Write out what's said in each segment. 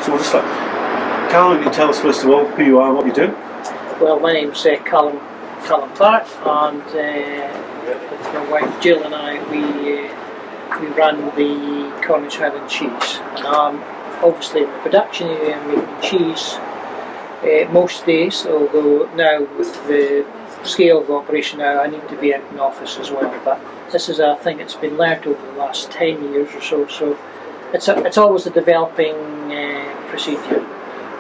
So we'll just start. Callum, you can tell us first of all who you are and what you do. Well, my name's Callum Clark, and with my wife Jill and I, we run the Connage Cheese. And I'm obviously in the production area making cheese most days, although now with the scale of operation now I need to be out in the office as well. But this is a thing that's been learnt over the last 10 years or so, so it's always a developing procedure.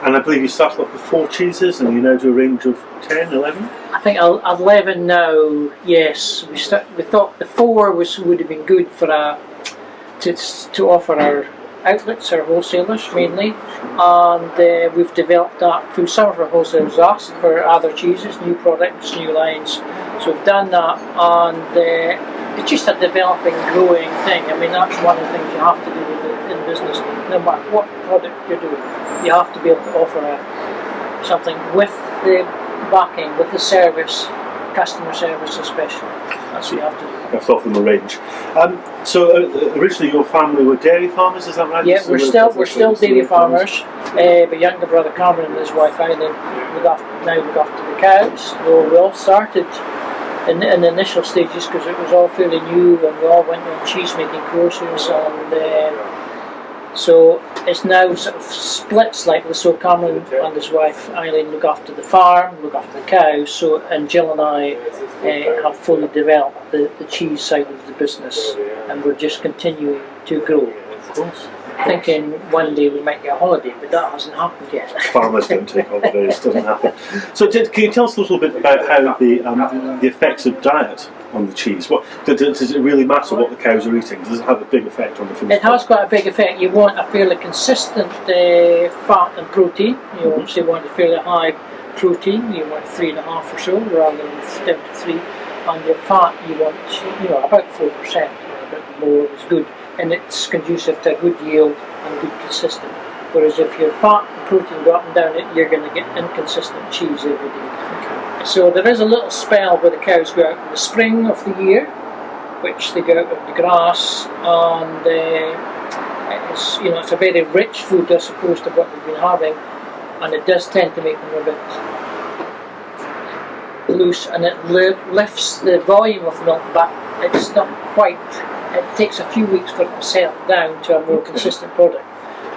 And I believe you started off with 4 cheeses and you now do a range of 10, 11? I think 11 now, yes. We thought the 4 would have been good for to offer our outlets, our wholesalers mainly, and we've developed that through some of our wholesalers asked for other cheeses, new products, new lines. So we've done that, and it's just a developing, growing thing. I mean, that's one of the things you have to do in business, no matter what product you're doing. You have to be able to offer something with the backing, with the service, customer service especially. That's what you have to do. You have to offer them a range. So originally your family were dairy farmers, is that right? Yeah, we're still dairy farmers. My younger brother Cameron and his wife Eileen look after the cows. We all started in the initial stages because it was all fairly new, and we all went on cheese making courses, and so it's now sort of split slightly. So Cameron and his wife Eileen look after the farm, look after the cows. So, and Jill and I have fully developed the cheese side of the business, and we're just continuing to grow. Of course. Thinking one day we might get a holiday, but that hasn't happened yet. Farmers don't take holidays, doesn't happen. So can you tell us a little bit about how the effects of diet on the cheese? What does it really matter what the cows are eating? Does it have a big effect on the food? It has quite a big effect. You want a fairly consistent fat and protein. You obviously want a fairly high protein. You want 3.5 or so, rather than down to 3. And your fat, you want about 4%, or a bit more is good, and it's conducive to a good yield and good consistent. Whereas if your fat and protein go up and down, you're going to get inconsistent cheese every day. Okay. So there is a little spell where the cows go out in the spring of the year, which they go out on the grass, and it's a very rich food as opposed to what they've been having, and it does tend to make them a bit loose, and it lifts the volume of milk, but it's not quite. It takes a few weeks for it to settle down to a more consistent product.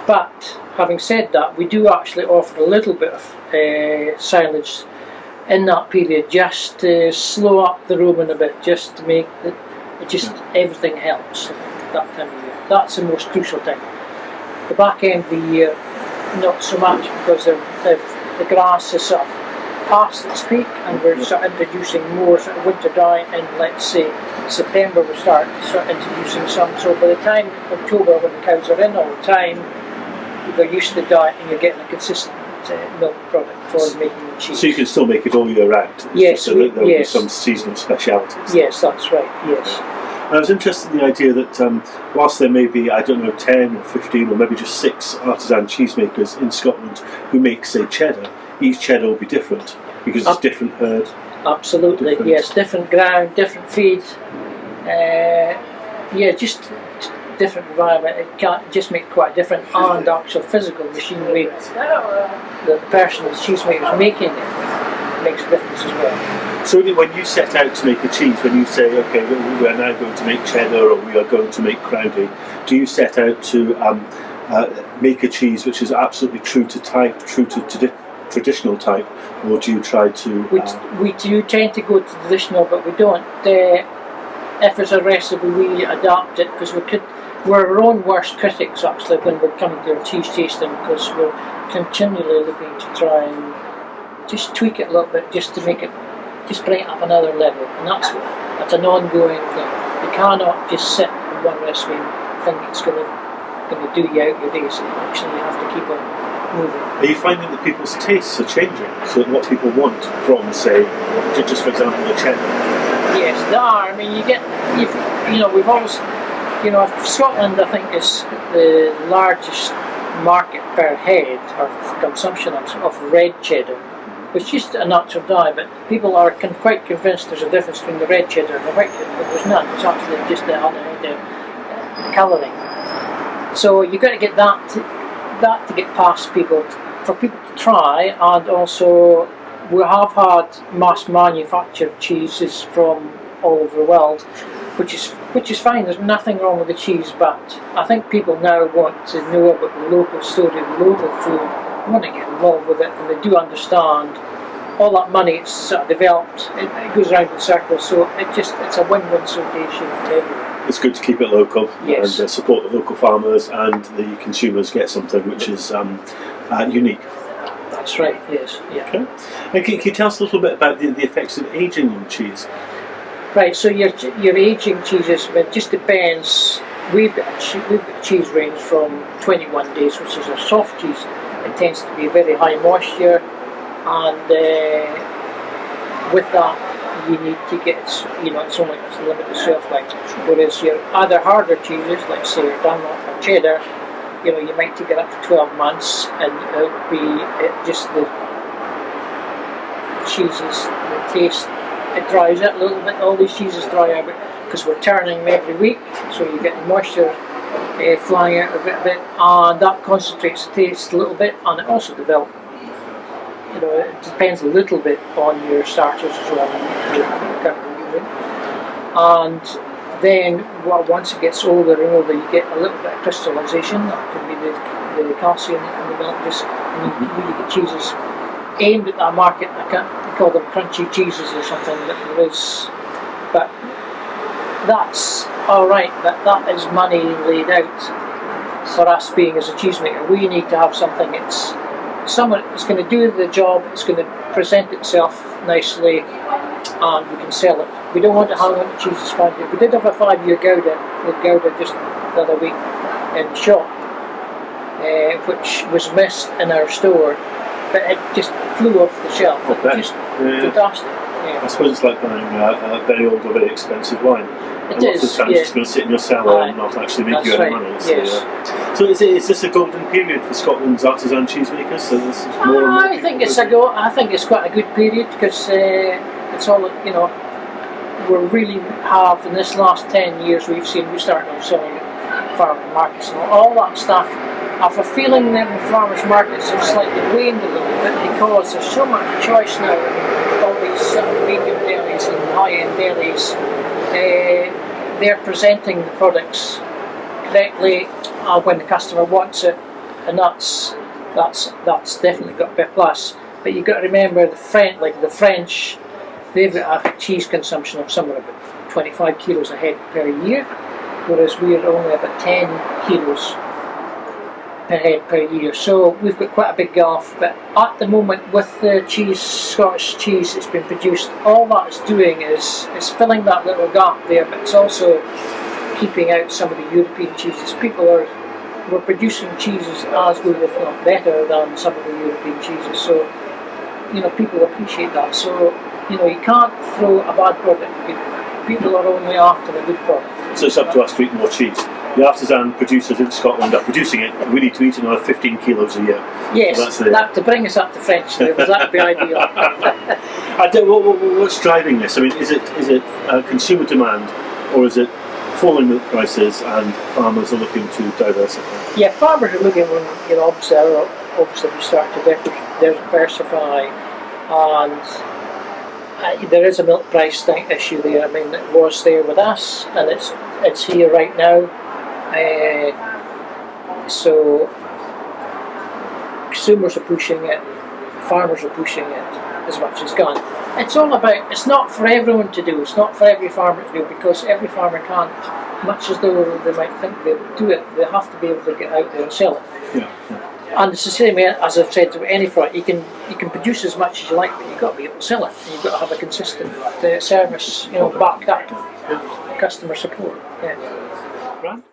But having said that, we do actually offer a little bit of silage in that period, just to slow up the rumen a bit, just to make everything helps that time of year. That's the most crucial thing. The back end of the year, not so much, because the grass is sort of past its peak, and we're sort of introducing more sort of winter diet in, let's say, September. We start introducing some. So by the time October, when the cows are in all the time, they're used to the diet, and you're getting a consistent milk product for making the cheese. So you can still make it all year round? Yes. So there will be some seasonal specialities. Yes, that's right, yes. I was interested in the idea that whilst there may be, 10 or 15 or maybe just 6 artisan cheesemakers in Scotland who make, say, cheddar, each cheddar will be different because it's different herd. Absolutely, yes. Different ground, different feed. Just different environment. It can just make quite different, and actual physical machinery. The person, the cheesemaker, is making it makes a difference as well. So when you set out to make a cheese, when you say, okay, we are now going to make cheddar or we are going to make crowdie, do you set out to make a cheese which is absolutely true to type, true to traditional type, or do you try to... We do tend to go to traditional, but we don't. If there's a recipe, we adapt it, because we're our own worst critics actually when we're coming to our cheese tasting, because we're continually looking to try and just tweak it a little bit, just to make it, just bring it up another level, and that's an ongoing thing. You cannot just sit on one recipe and think it's going to do you out your days. Actually, you have to keep on moving. Are you finding that people's tastes are changing? So that what people want from, say, just for example, the cheddar? Yes, they are. I mean, we've always, Scotland, I think, is the largest market per head of consumption of red cheddar, which is just a natural dye, but people are quite convinced there's a difference between the red cheddar and the white cheddar, but there's none. It's actually just the colouring. So you've got to get that to get past people, for people to try, and also we have had mass manufactured cheeses from all over the world, which is fine. There's nothing wrong with the cheese, but I think people now want to know about the local story, the local food, want to get involved with it, and they do understand all that money it's sort of developed. It goes around in circles, so it's a win-win situation for everyone. It's good to keep it local, Yes. and support the local farmers, and the consumers get something which is unique. That's right. Yes. Yeah. Okay. And can you tell us a little bit about the effects of aging in cheese? Right, so your aging cheeses, it just depends. We've got a cheese range from 21 days, which is a soft cheese. It tends to be very high moisture, and with that you need to get, it's only a limited shelf life. Whereas your other harder cheeses, like say your Dunlop or cheddar, you might take it up to 12 months, and it would be just the cheeses, the taste. It dries out a little bit. All these cheeses dry out because we're turning them every week, so you get moisture flying out of it a bit, and that concentrates the taste a little bit, and it also develops. It depends a little bit on your starters as well you're currently using. And then once it gets older and older, you get a little bit of crystallization. That can be the calcium in the milk. And you really get cheeses aimed at that market. I call them crunchy cheeses or something. That is, but that's all right. That is money laid out for us being as a cheesemaker. We need to have something that's going to do the job. It's going to present itself nicely, and we can sell it. We don't want to hang on to cheeses 5 years. We did have a 5-year Gouda just the other week in the shop, which was missed in our store, but it just flew off the shelf. Just fantastic. Yeah. I suppose it's like buying a very old or very expensive wine. It Lots is, of times it's going to sit in your cellar and not actually make you any money. Yes. So is this a golden period for Scotland's artisan cheesemakers? So this is more and more I think it's quite a good period, because it's all, we really have, in this last 10 years we started off selling at farmers markets and all that stuff. I have a feeling that the farmers markets have slightly waned a little bit, because there's so much choice now in all these medium delis and high-end delis. They're presenting the products correctly when the customer wants it, and that's definitely got to be a plus. But you've got to remember the French, they've got a cheese consumption of somewhere about 25 kilos a head per year, whereas we're only about 10 kilos per head per year. So we've got quite a big gulf. But at the moment, with the Scottish cheese that's been produced, all that it's doing is filling that little gap there, but it's also keeping out some of the European cheeses. We're producing cheeses as good, if not better, than some of the European cheeses. So people appreciate that. So you can't throw a bad product at people. People are only after a good product. So it's up to us to eat more cheese. The artisan producers in Scotland are producing it. We need to eat another 15 kilos a year. Yes, so to bring us up to French levels, that would be ideal. What's driving this? I mean, is it consumer demand, or is it falling milk prices and farmers are looking to diversify? Yeah, farmers are looking, obviously we start to diversify, and there is a milk price issue there. I mean, it was there with us, and it's here right now. So consumers are pushing it, farmers are pushing it as much as can. It's not for everyone to do, it's not for every farmer to do, because every farmer can't, much as though they might think they would do it, they have to be able to get out there and sell it. Yeah. And it's the same way, as I've said, to any product. You can produce as much as you like, but you've got to be able to sell it. And you've got to have a consistent service, backed up, customer support. Yeah. Right.